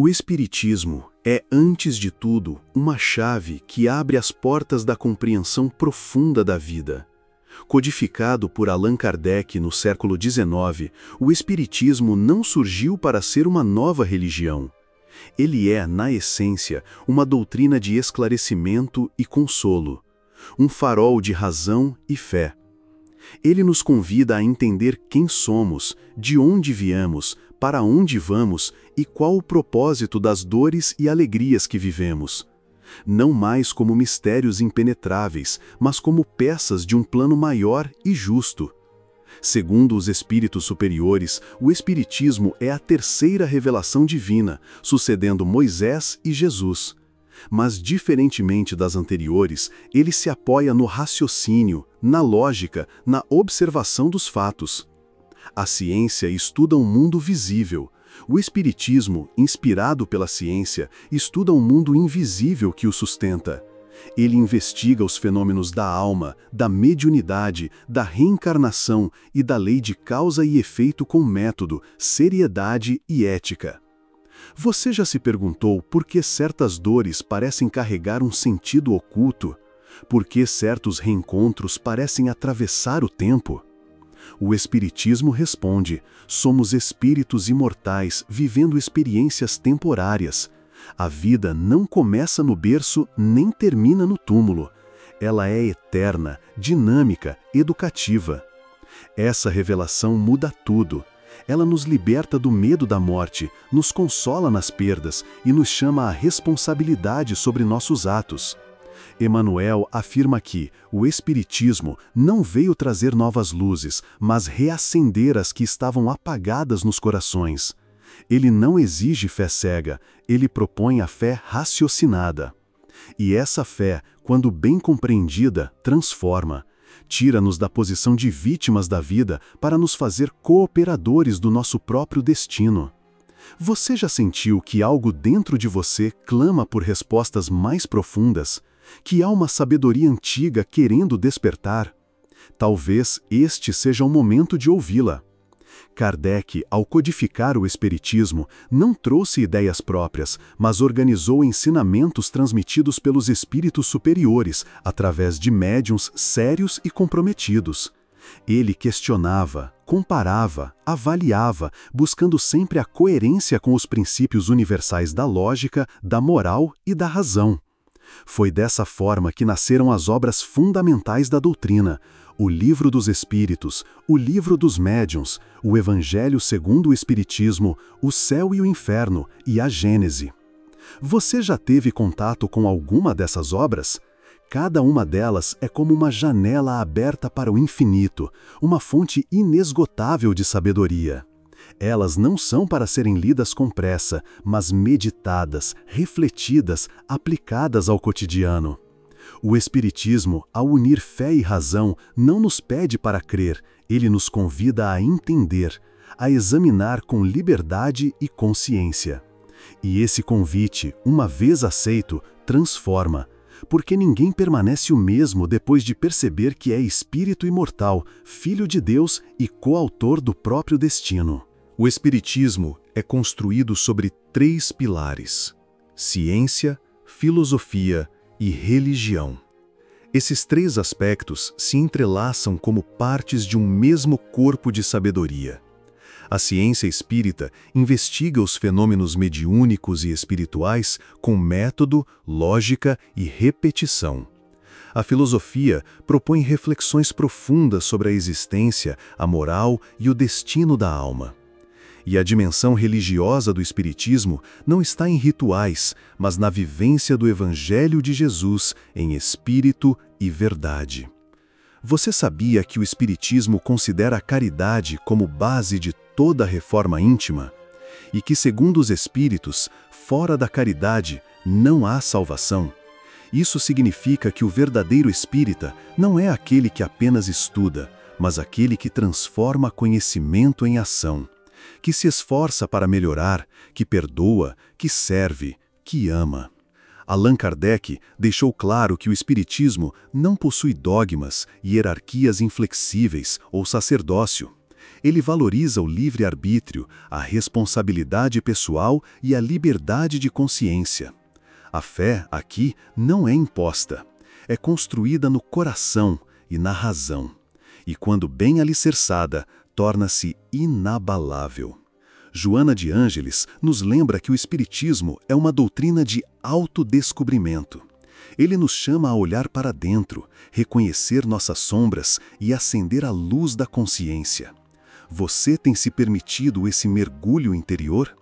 O Espiritismo é, antes de tudo, uma chave que abre as portas da compreensão profunda da vida. Codificado por Allan Kardec no século XIX, o Espiritismo não surgiu para ser uma nova religião. Ele é, na essência, uma doutrina de esclarecimento e consolo, um farol de razão e fé. Ele nos convida a entender quem somos, de onde viemos, para onde vamos e qual o propósito das dores e alegrias que vivemos. Não mais como mistérios impenetráveis, mas como peças de um plano maior e justo. Segundo os espíritos superiores, o Espiritismo é a terceira revelação divina, sucedendo Moisés e Jesus. Mas, diferentemente das anteriores, ele se apoia no raciocínio, na lógica, na observação dos fatos. A ciência estuda um mundo visível. O Espiritismo, inspirado pela ciência, estuda um mundo invisível que o sustenta. Ele investiga os fenômenos da alma, da mediunidade, da reencarnação e da lei de causa e efeito com método, seriedade e ética. Você já se perguntou por que certas dores parecem carregar um sentido oculto? Por que certos reencontros parecem atravessar o tempo? O Espiritismo responde: somos espíritos imortais vivendo experiências temporárias. A vida não começa no berço nem termina no túmulo. Ela é eterna, dinâmica, educativa. Essa revelação muda tudo. Ela nos liberta do medo da morte, nos consola nas perdas e nos chama à responsabilidade sobre nossos atos. Emmanuel afirma que o Espiritismo não veio trazer novas luzes, mas reacender as que estavam apagadas nos corações. Ele não exige fé cega, ele propõe a fé raciocinada. E essa fé, quando bem compreendida, transforma. Tira-nos da posição de vítimas da vida para nos fazer cooperadores do nosso próprio destino. Você já sentiu que algo dentro de você clama por respostas mais profundas? Que há uma sabedoria antiga querendo despertar? Talvez este seja o momento de ouvi-la. Kardec, ao codificar o Espiritismo, não trouxe ideias próprias, mas organizou ensinamentos transmitidos pelos espíritos superiores, através de médiuns sérios e comprometidos. Ele questionava, comparava, avaliava, buscando sempre a coerência com os princípios universais da lógica, da moral e da razão. Foi dessa forma que nasceram as obras fundamentais da doutrina: o Livro dos Espíritos, o Livro dos Médiuns, o Evangelho segundo o Espiritismo, o Céu e o Inferno e a Gênese. Você já teve contato com alguma dessas obras? Cada uma delas é como uma janela aberta para o infinito, uma fonte inesgotável de sabedoria. Elas não são para serem lidas com pressa, mas meditadas, refletidas, aplicadas ao cotidiano. O Espiritismo, ao unir fé e razão, não nos pede para crer, ele nos convida a entender, a examinar com liberdade e consciência. E esse convite, uma vez aceito, transforma, porque ninguém permanece o mesmo depois de perceber que é espírito imortal, filho de Deus e coautor do próprio destino. O Espiritismo é construído sobre 3 pilares: ciência, filosofia e religião. Esses 3 aspectos se entrelaçam como partes de um mesmo corpo de sabedoria. A ciência espírita investiga os fenômenos mediúnicos e espirituais com método, lógica e repetição. A filosofia propõe reflexões profundas sobre a existência, a moral e o destino da alma. E a dimensão religiosa do Espiritismo não está em rituais, mas na vivência do Evangelho de Jesus em espírito e verdade. Você sabia que o Espiritismo considera a caridade como base de toda a reforma íntima? E que, segundo os Espíritos, fora da caridade não há salvação? Isso significa que o verdadeiro espírita não é aquele que apenas estuda, mas aquele que transforma conhecimento em ação, que se esforça para melhorar, que perdoa, que serve, que ama. Allan Kardec deixou claro que o Espiritismo não possui dogmas, hierarquias inflexíveis ou sacerdócio. Ele valoriza o livre-arbítrio, a responsabilidade pessoal e a liberdade de consciência. A fé, aqui, não é imposta. É construída no coração e na razão. E quando bem alicerçada, torna-se inabalável. Joana de Ângeles nos lembra que o Espiritismo é uma doutrina de autodescobrimento. Ele nos chama a olhar para dentro, reconhecer nossas sombras e acender a luz da consciência. Você tem se permitido esse mergulho interior?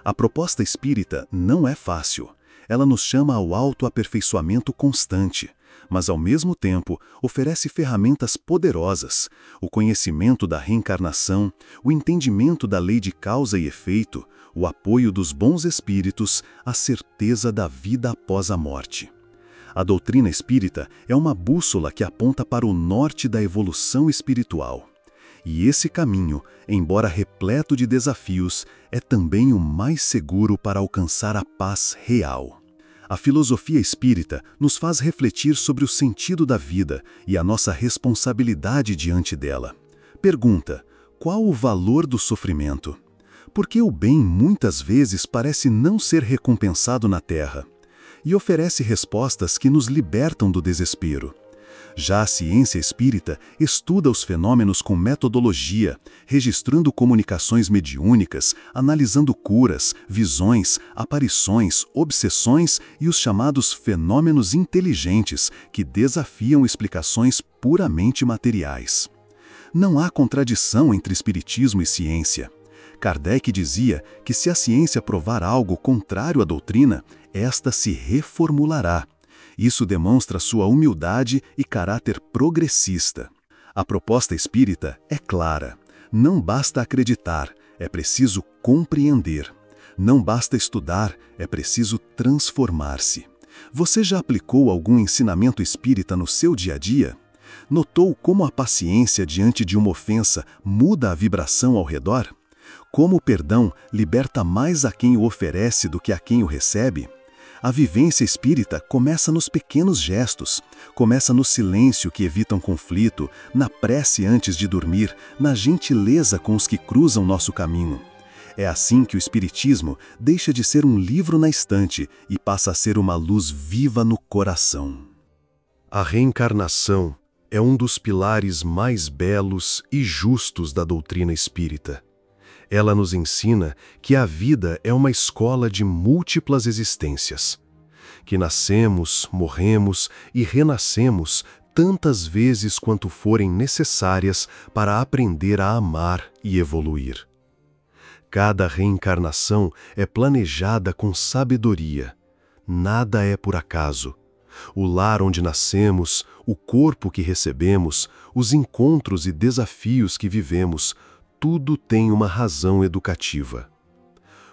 A proposta espírita não é fácil. Ela nos chama ao autoaperfeiçoamento constante, mas ao mesmo tempo oferece ferramentas poderosas, o conhecimento da reencarnação, o entendimento da lei de causa e efeito, o apoio dos bons espíritos, a certeza da vida após a morte. A doutrina espírita é uma bússola que aponta para o norte da evolução espiritual. E esse caminho, embora repleto de desafios, é também o mais seguro para alcançar a paz real. A filosofia espírita nos faz refletir sobre o sentido da vida e a nossa responsabilidade diante dela. Pergunta: qual o valor do sofrimento? Por que o bem muitas vezes parece não ser recompensado na Terra? E oferece respostas que nos libertam do desespero. Já a ciência espírita estuda os fenômenos com metodologia, registrando comunicações mediúnicas, analisando curas, visões, aparições, obsessões e os chamados fenômenos inteligentes que desafiam explicações puramente materiais. Não há contradição entre espiritismo e ciência. Kardec dizia que se a ciência provar algo contrário à doutrina, esta se reformulará. Isso demonstra sua humildade e caráter progressista. A proposta espírita é clara. Não basta acreditar, é preciso compreender. Não basta estudar, é preciso transformar-se. Você já aplicou algum ensinamento espírita no seu dia a dia? Notou como a paciência diante de uma ofensa muda a vibração ao redor? Como o perdão liberta mais a quem o oferece do que a quem o recebe? A vivência espírita começa nos pequenos gestos, começa no silêncio que evita um conflito, na prece antes de dormir, na gentileza com os que cruzam nosso caminho. É assim que o espiritismo deixa de ser um livro na estante e passa a ser uma luz viva no coração. A reencarnação é um dos pilares mais belos e justos da doutrina espírita. Ela nos ensina que a vida é uma escola de múltiplas existências, que nascemos, morremos e renascemos tantas vezes quanto forem necessárias para aprender a amar e evoluir. Cada reencarnação é planejada com sabedoria. Nada é por acaso. O lar onde nascemos, o corpo que recebemos, os encontros e desafios que vivemos, tudo tem uma razão educativa.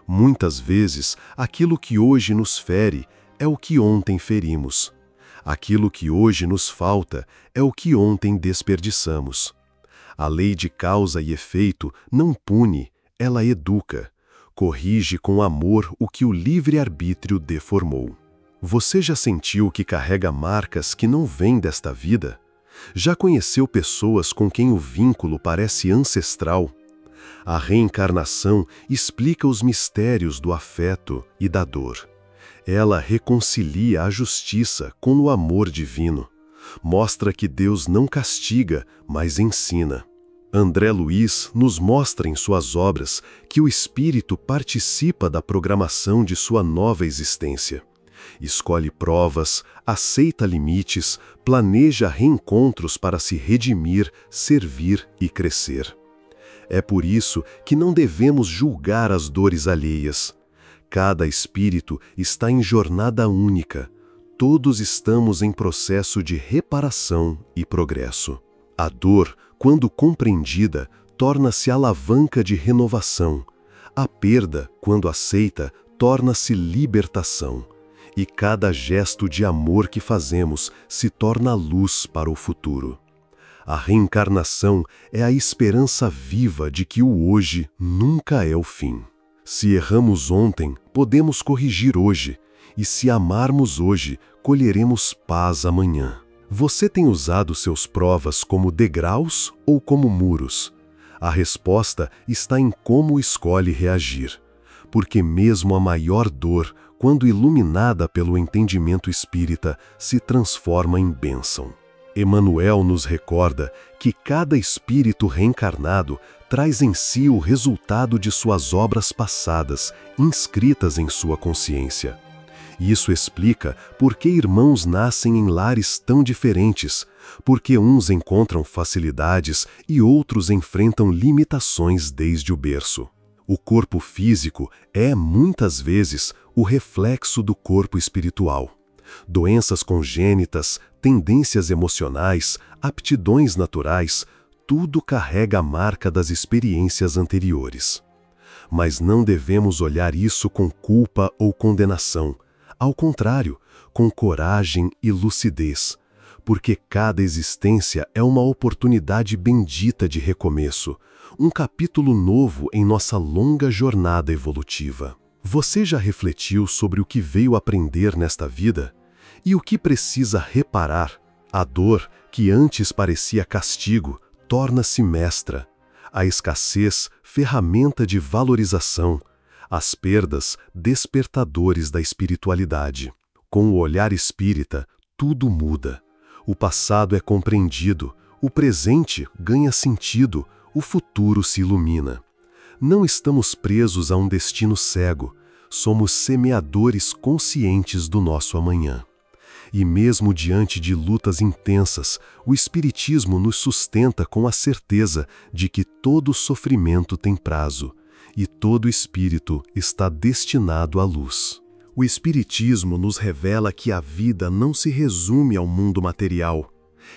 Muitas vezes, aquilo que hoje nos fere é o que ontem ferimos. Aquilo que hoje nos falta é o que ontem desperdiçamos. A lei de causa e efeito não pune, ela educa. Corrige com amor o que o livre-arbítrio deformou. Você já sentiu que carrega marcas que não vêm desta vida? Já conheceu pessoas com quem o vínculo parece ancestral? A reencarnação explica os mistérios do afeto e da dor. Ela reconcilia a justiça com o amor divino. Mostra que Deus não castiga, mas ensina. André Luiz nos mostra em suas obras que o espírito participa da programação de sua nova existência. Escolhe provas, aceita limites, planeja reencontros para se redimir, servir e crescer. É por isso que não devemos julgar as dores alheias. Cada espírito está em jornada única. Todos estamos em processo de reparação e progresso. A dor, quando compreendida, torna-se alavanca de renovação. A perda, quando aceita, torna-se libertação. E cada gesto de amor que fazemos se torna luz para o futuro. A reencarnação é a esperança viva de que o hoje nunca é o fim. Se erramos ontem, podemos corrigir hoje, e se amarmos hoje, colheremos paz amanhã. Você tem usado seus provas como degraus ou como muros? A resposta está em como escolhe reagir. Porque mesmo a maior dor, quando iluminada pelo entendimento espírita, se transforma em bênção. Emmanuel nos recorda que cada espírito reencarnado traz em si o resultado de suas obras passadas, inscritas em sua consciência. Isso explica por que irmãos nascem em lares tão diferentes, porque uns encontram facilidades e outros enfrentam limitações desde o berço. O corpo físico é, muitas vezes, o reflexo do corpo espiritual. Doenças congênitas, tendências emocionais, aptidões naturais, tudo carrega a marca das experiências anteriores. Mas não devemos olhar isso com culpa ou condenação. Ao contrário, com coragem e lucidez, porque cada existência é uma oportunidade bendita de recomeço, um capítulo novo em nossa longa jornada evolutiva. Você já refletiu sobre o que veio aprender nesta vida? E o que precisa reparar? A dor, que antes parecia castigo, torna-se mestra. A escassez, ferramenta de valorização. As perdas, despertadores da espiritualidade. Com o olhar espírita, tudo muda. O passado é compreendido, o presente ganha sentido, o futuro se ilumina. Não estamos presos a um destino cego, somos semeadores conscientes do nosso amanhã. E mesmo diante de lutas intensas, o Espiritismo nos sustenta com a certeza de que todo sofrimento tem prazo, e todo espírito está destinado à luz. O Espiritismo nos revela que a vida não se resume ao mundo material.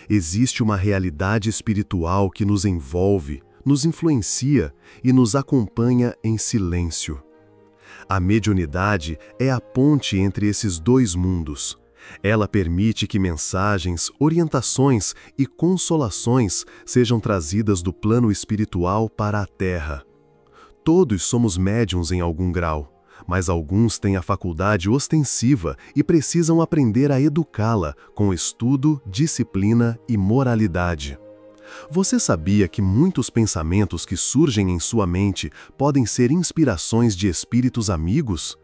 Existe uma realidade espiritual que nos envolve, nos influencia e nos acompanha em silêncio. A mediunidade é a ponte entre esses dois mundos. Ela permite que mensagens, orientações e consolações sejam trazidas do plano espiritual para a Terra. Todos somos médiuns em algum grau, mas alguns têm a faculdade ostensiva e precisam aprender a educá-la com estudo, disciplina e moralidade. Você sabia que muitos pensamentos que surgem em sua mente podem ser inspirações de espíritos amigos?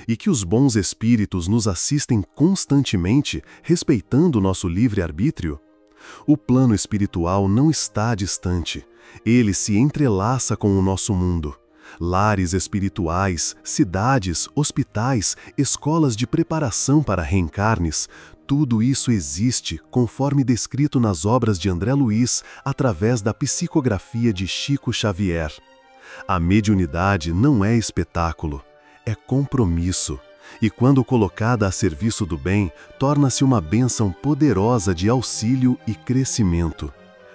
E que os bons espíritos nos assistem constantemente, respeitando nosso livre-arbítrio? O plano espiritual não está distante. Ele se entrelaça com o nosso mundo. Lares espirituais, cidades, hospitais, escolas de preparação para reencarnes, tudo isso existe conforme descrito nas obras de André Luiz através da psicografia de Chico Xavier. A mediunidade não é espetáculo, é compromisso, e quando colocada a serviço do bem, torna-se uma bênção poderosa de auxílio e crescimento.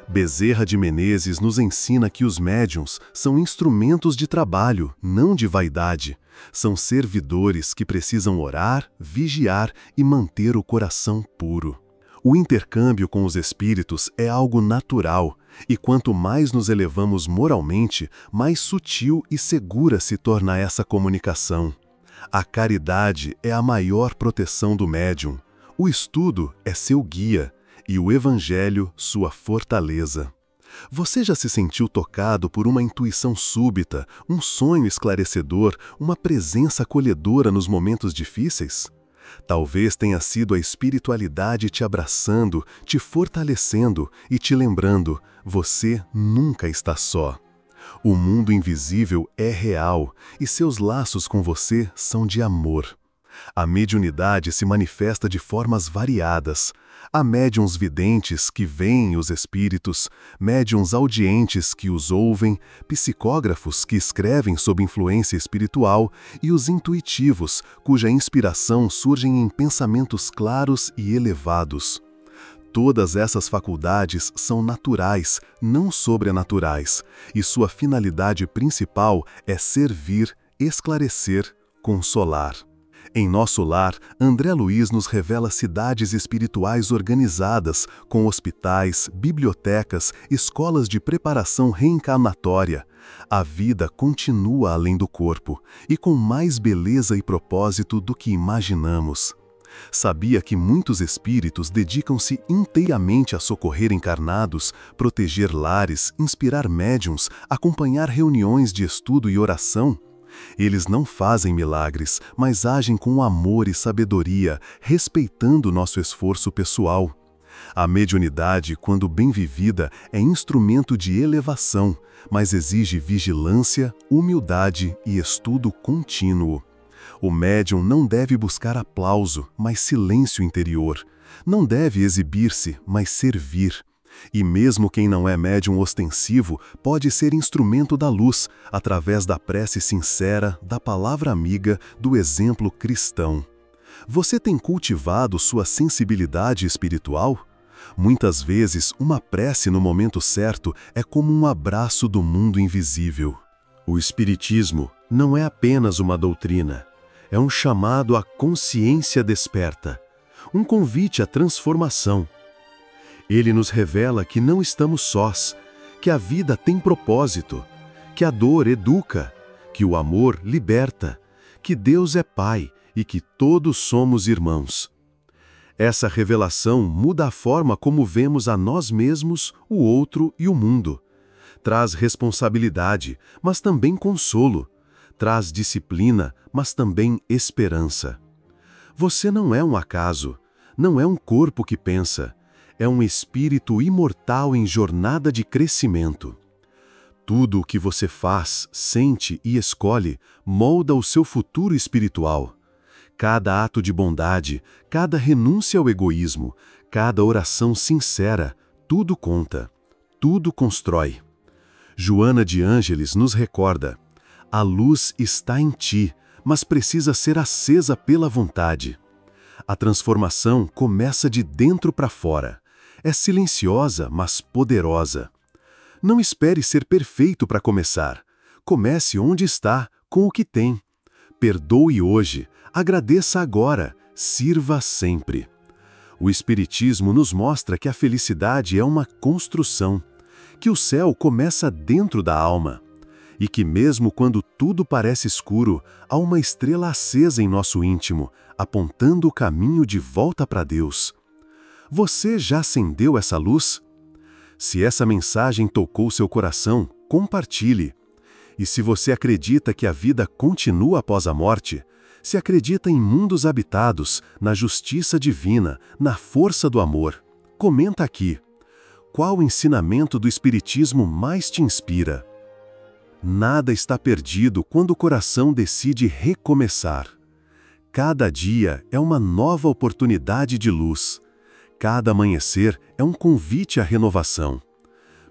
Bezerra de Menezes nos ensina que os médiuns são instrumentos de trabalho, não de vaidade. São servidores que precisam orar, vigiar e manter o coração puro. O intercâmbio com os espíritos é algo natural, e quanto mais nos elevamos moralmente, mais sutil e segura se torna essa comunicação. A caridade é a maior proteção do médium. O estudo é seu guia, e o Evangelho sua fortaleza. Você já se sentiu tocado por uma intuição súbita, um sonho esclarecedor, uma presença acolhedora nos momentos difíceis? Talvez tenha sido a espiritualidade te abraçando, te fortalecendo e te lembrando: você nunca está só. O mundo invisível é real e seus laços com você são de amor. A mediunidade se manifesta de formas variadas. Há médiuns videntes que veem os espíritos, médiuns audientes que os ouvem, psicógrafos que escrevem sob influência espiritual e os intuitivos, cuja inspiração surge em pensamentos claros e elevados. Todas essas faculdades são naturais, não sobrenaturais, e sua finalidade principal é servir, esclarecer, consolar. Em nosso lar, André Luiz nos revela cidades espirituais organizadas, com hospitais, bibliotecas, escolas de preparação reencarnatória. A vida continua além do corpo, e com mais beleza e propósito do que imaginamos. Sabia que muitos espíritos dedicam-se inteiramente a socorrer encarnados, proteger lares, inspirar médiuns, acompanhar reuniões de estudo e oração? Eles não fazem milagres, mas agem com amor e sabedoria, respeitando nosso esforço pessoal. A mediunidade, quando bem vivida, é instrumento de elevação, mas exige vigilância, humildade e estudo contínuo. O médium não deve buscar aplauso, mas silêncio interior. Não deve exibir-se, mas servir. E mesmo quem não é médium ostensivo pode ser instrumento da luz, através da prece sincera, da palavra amiga, do exemplo cristão. Você tem cultivado sua sensibilidade espiritual? Muitas vezes, uma prece no momento certo é como um abraço do mundo invisível. O Espiritismo não é apenas uma doutrina. É um chamado à consciência desperta, um convite à transformação. Ele nos revela que não estamos sós, que a vida tem propósito, que a dor educa, que o amor liberta, que Deus é Pai e que todos somos irmãos. Essa revelação muda a forma como vemos a nós mesmos, o outro e o mundo. Traz responsabilidade, mas também consolo. Traz disciplina, mas também esperança. Você não é um acaso, não é um corpo que pensa, é um espírito imortal em jornada de crescimento. Tudo o que você faz, sente e escolhe molda o seu futuro espiritual. Cada ato de bondade, cada renúncia ao egoísmo, cada oração sincera, tudo conta, tudo constrói. Joana de Ângeles nos recorda: a luz está em ti, mas precisa ser acesa pela vontade. A transformação começa de dentro para fora. É silenciosa, mas poderosa. Não espere ser perfeito para começar. Comece onde está, com o que tem. Perdoe hoje, agradeça agora, sirva sempre. O Espiritismo nos mostra que a felicidade é uma construção, que o céu começa dentro da alma, e que mesmo quando tudo parece escuro, há uma estrela acesa em nosso íntimo, apontando o caminho de volta para Deus. Você já acendeu essa luz? Se essa mensagem tocou seu coração, compartilhe. E se você acredita que a vida continua após a morte, se acredita em mundos habitados, na justiça divina, na força do amor, comenta aqui. Qual ensinamento do Espiritismo mais te inspira? Nada está perdido quando o coração decide recomeçar. Cada dia é uma nova oportunidade de luz. Cada amanhecer é um convite à renovação.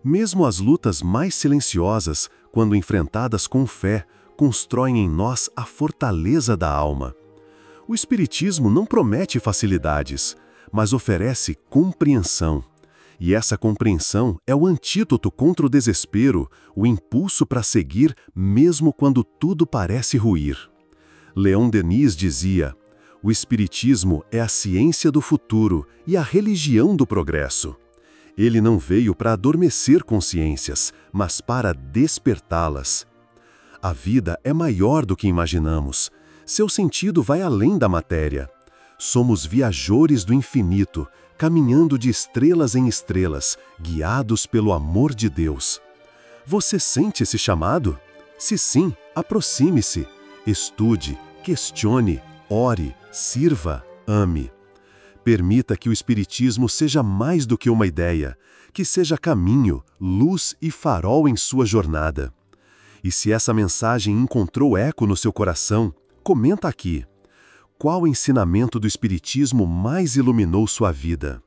Mesmo as lutas mais silenciosas, quando enfrentadas com fé, constroem em nós a fortaleza da alma. O Espiritismo não promete facilidades, mas oferece compreensão. E essa compreensão é o antídoto contra o desespero, o impulso para seguir mesmo quando tudo parece ruir. Leon Denis dizia: o Espiritismo é a ciência do futuro e a religião do progresso. Ele não veio para adormecer consciências, mas para despertá-las. A vida é maior do que imaginamos. Seu sentido vai além da matéria. Somos viajores do infinito, caminhando de estrelas em estrelas, guiados pelo amor de Deus. Você sente esse chamado? Se sim, aproxime-se, estude, questione, ore, sirva, ame. Permita que o Espiritismo seja mais do que uma ideia, que seja caminho, luz e farol em sua jornada. E se essa mensagem encontrou eco no seu coração, comenta aqui. Qual ensinamento do Espiritismo mais iluminou sua vida?